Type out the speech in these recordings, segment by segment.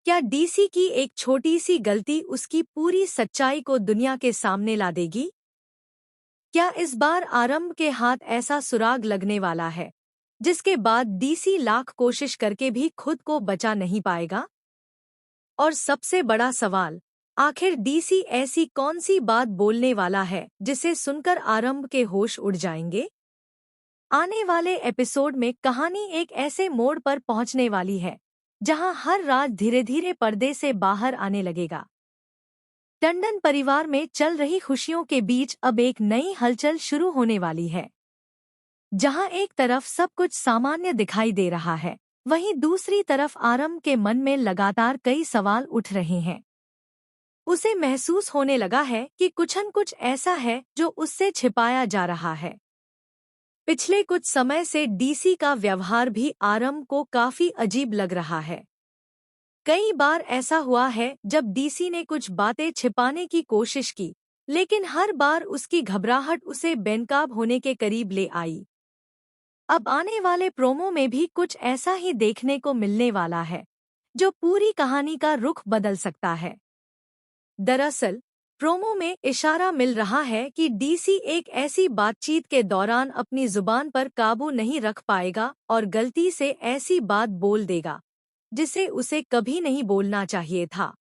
क्या डीसी की एक छोटी सी गलती उसकी पूरी सच्चाई को दुनिया के सामने ला देगी? क्या इस बार आरंभ के हाथ ऐसा सुराग लगने वाला है जिसके बाद डीसी लाख कोशिश करके भी खुद को बचा नहीं पाएगा? और सबसे बड़ा सवाल, आखिर डीसी ऐसी कौन सी बात बोलने वाला है जिसे सुनकर आरंभ के होश उड़ जाएंगे? आने वाले एपिसोड में कहानी एक ऐसे मोड़ पर पहुंचने वाली है जहां हर राज धीरे धीरे पर्दे से बाहर आने लगेगा। टंडन परिवार में चल रही खुशियों के बीच अब एक नई हलचल शुरू होने वाली है। जहां एक तरफ सब कुछ सामान्य दिखाई दे रहा है, वहीं दूसरी तरफ आरंभ के मन में लगातार कई सवाल उठ रहे हैं। उसे महसूस होने लगा है कि कुछ न कुछ ऐसा है जो उससे छिपाया जा रहा है। पिछले कुछ समय से डीसी का व्यवहार भी आरंभ को काफी अजीब लग रहा है। कई बार ऐसा हुआ है जब डीसी ने कुछ बातें छिपाने की कोशिश की, लेकिन हर बार उसकी घबराहट उसे बेनकाब होने के करीब ले आई। अब आने वाले प्रोमो में भी कुछ ऐसा ही देखने को मिलने वाला है, जो पूरी कहानी का रुख बदल सकता है। दरअसल, प्रोमो में इशारा मिल रहा है कि डीसी एक ऐसी बातचीत के दौरान अपनी जुबान पर काबू नहीं रख पाएगा और गलती से ऐसी बात बोल देगा जिसे उसे कभी नहीं बोलना चाहिए था।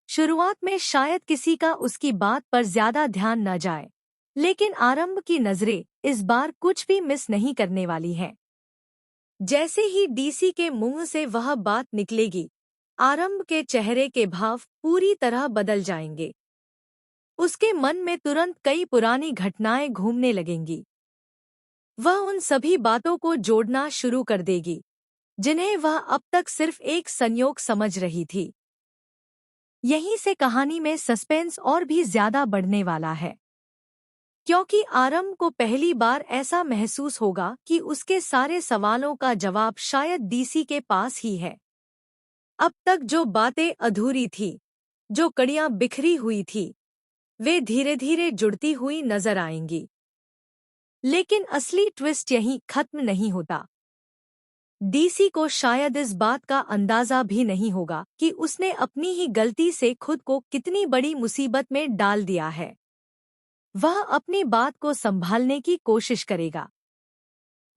शुरुआत में शायद किसी का उसकी बात पर ज्यादा ध्यान न जाए, लेकिन आरंभ की नजरें इस बार कुछ भी मिस नहीं करने वाली हैं। जैसे ही डीसी के मुंह से वह बात निकलेगी, आरंभ के चेहरे के भाव पूरी तरह बदल जाएंगे। उसके मन में तुरंत कई पुरानी घटनाएं घूमने लगेंगी। वह उन सभी बातों को जोड़ना शुरू कर देगी जिन्हें वह अब तक सिर्फ एक संयोग समझ रही थी। यहीं से कहानी में सस्पेंस और भी ज्यादा बढ़ने वाला है, क्योंकि आरंभ को पहली बार ऐसा महसूस होगा कि उसके सारे सवालों का जवाब शायद डीसी के पास ही है। अब तक जो बातें अधूरी थी, जो कड़ियां बिखरी हुई थी, वे धीरे धीरे जुड़ती हुई नजर आएंगी। लेकिन असली ट्विस्ट यहीं खत्म नहीं होता। डीसी को शायद इस बात का अंदाजा भी नहीं होगा कि उसने अपनी ही गलती से खुद को कितनी बड़ी मुसीबत में डाल दिया है। वह अपनी बात को संभालने की कोशिश करेगा,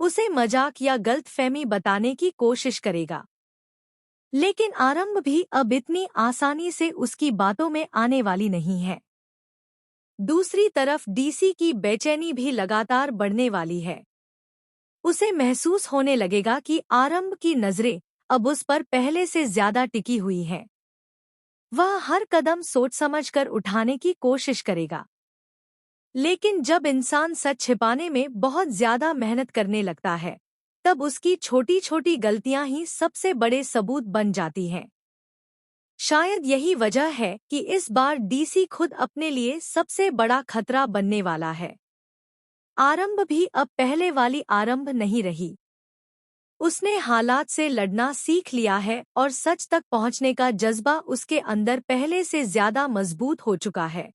उसे मजाक या गलतफहमी बताने की कोशिश करेगा, लेकिन आरंभ भी अब इतनी आसानी से उसकी बातों में आने वाली नहीं है। दूसरी तरफ डीसी की बेचैनी भी लगातार बढ़ने वाली है। उसे महसूस होने लगेगा कि आरंभ की नजरें अब उस पर पहले से ज्यादा टिकी हुई हैं। वह हर कदम सोच समझकर उठाने की कोशिश करेगा, लेकिन जब इंसान सच छिपाने में बहुत ज्यादा मेहनत करने लगता है, तब उसकी छोटी छोटी गलतियां ही सबसे बड़े सबूत बन जाती हैं। शायद यही वजह है कि इस बार डीसी खुद अपने लिए सबसे बड़ा खतरा बनने वाला है। आरंभ भी अब पहले वाली आरंभ नहीं रही। उसने हालात से लड़ना सीख लिया है और सच तक पहुंचने का जज्बा उसके अंदर पहले से ज्यादा मजबूत हो चुका है।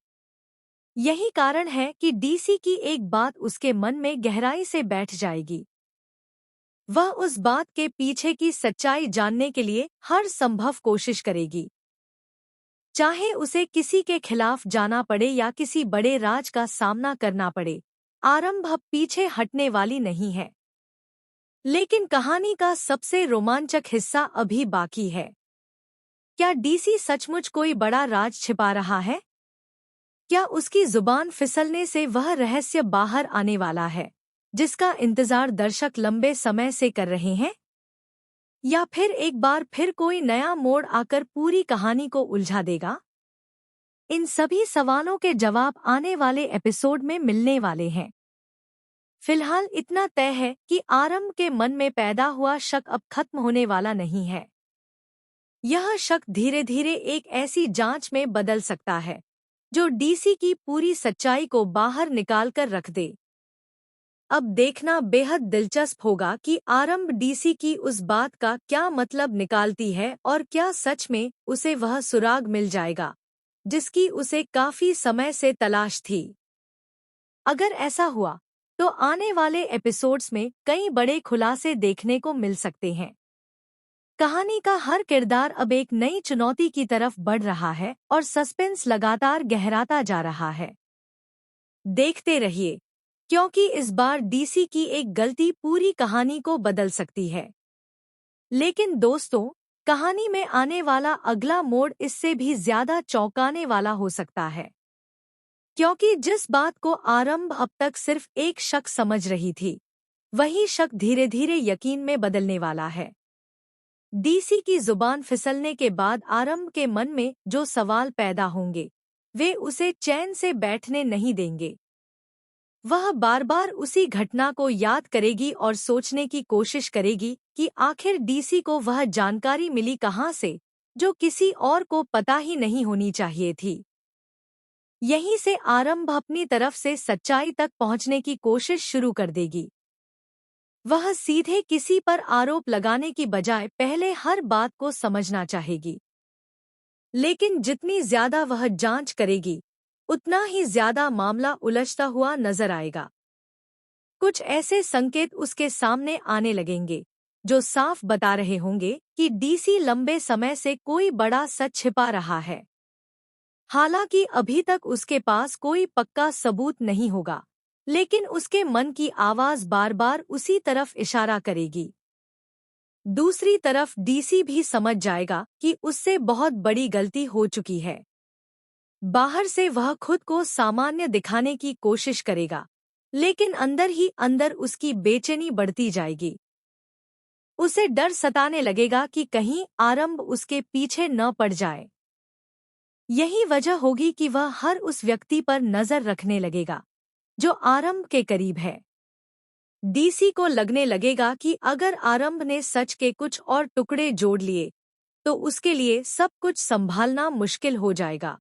यही कारण है कि डीसी की एक बात उसके मन में गहराई से बैठ जाएगी। वह उस बात के पीछे की सच्चाई जानने के लिए हर संभव कोशिश करेगी, चाहे उसे किसी के खिलाफ जाना पड़े या किसी बड़े राज का सामना करना पड़े। आरंभ अब पीछे हटने वाली नहीं है। लेकिन कहानी का सबसे रोमांचक हिस्सा अभी बाकी है। क्या डीसी सचमुच कोई बड़ा राज छिपा रहा है? क्या उसकी जुबान फिसलने से वह रहस्य बाहर आने वाला है जिसका इंतजार दर्शक लंबे समय से कर रहे हैं? या फिर एक बार फिर कोई नया मोड़ आकर पूरी कहानी को उलझा देगा? इन सभी सवालों के जवाब आने वाले एपिसोड में मिलने वाले हैं। फिलहाल इतना तय है कि आरंभ के मन में पैदा हुआ शक अब खत्म होने वाला नहीं है। यह शक धीरे धीरे एक ऐसी जांच में बदल सकता है जो डीसी की पूरी सच्चाई को बाहर निकाल कर रख दे। अब देखना बेहद दिलचस्प होगा कि आरंभ डीसी की उस बात का क्या मतलब निकालती है और क्या सच में उसे वह सुराग मिल जाएगा जिसकी उसे काफी समय से तलाश थी। अगर ऐसा हुआ तो आने वाले एपिसोड्स में कई बड़े खुलासे देखने को मिल सकते हैं। कहानी का हर किरदार अब एक नई चुनौती की तरफ बढ़ रहा है और सस्पेंस लगातार गहराता जा रहा है। देखते रहिए, क्योंकि इस बार डीसी की एक गलती पूरी कहानी को बदल सकती है। लेकिन दोस्तों, कहानी में आने वाला अगला मोड़ इससे भी ज्यादा चौंकाने वाला हो सकता है, क्योंकि जिस बात को आरंभ अब तक सिर्फ एक शक समझ रही थी, वही शक धीरे धीरे यकीन में बदलने वाला है। डीसी की जुबान फिसलने के बाद आरंभ के मन में जो सवाल पैदा होंगे, वे उसे चैन से बैठने नहीं देंगे। वह बार बार उसी घटना को याद करेगी और सोचने की कोशिश करेगी कि आखिर डीसी को वह जानकारी मिली कहाँ से, जो किसी और को पता ही नहीं होनी चाहिए थी। यहीं से आरंभ अपनी तरफ से सच्चाई तक पहुंचने की कोशिश शुरू कर देगी। वह सीधे किसी पर आरोप लगाने की बजाय पहले हर बात को समझना चाहेगी। लेकिन जितनी ज्यादा वह जांच करेगी, उतना ही ज्यादा मामला उलझता हुआ नजर आएगा। कुछ ऐसे संकेत उसके सामने आने लगेंगे जो साफ बता रहे होंगे कि डीसी लंबे समय से कोई बड़ा सच छिपा रहा है। हालांकि अभी तक उसके पास कोई पक्का सबूत नहीं होगा, लेकिन उसके मन की आवाज बार बार उसी तरफ इशारा करेगी। दूसरी तरफ डीसी भी समझ जाएगा कि उससे बहुत बड़ी गलती हो चुकी है। बाहर से वह खुद को सामान्य दिखाने की कोशिश करेगा, लेकिन अंदर ही अंदर उसकी बेचैनी बढ़ती जाएगी। उसे डर सताने लगेगा कि कहीं आरंभ उसके पीछे न पड़ जाए। यही वजह होगी कि वह हर उस व्यक्ति पर नजर रखने लगेगा जो आरंभ के करीब है। डीसी को लगने लगेगा कि अगर आरंभ ने सच के कुछ और टुकड़े जोड़ लिए, तो उसके लिए सब कुछ संभालना मुश्किल हो जाएगा।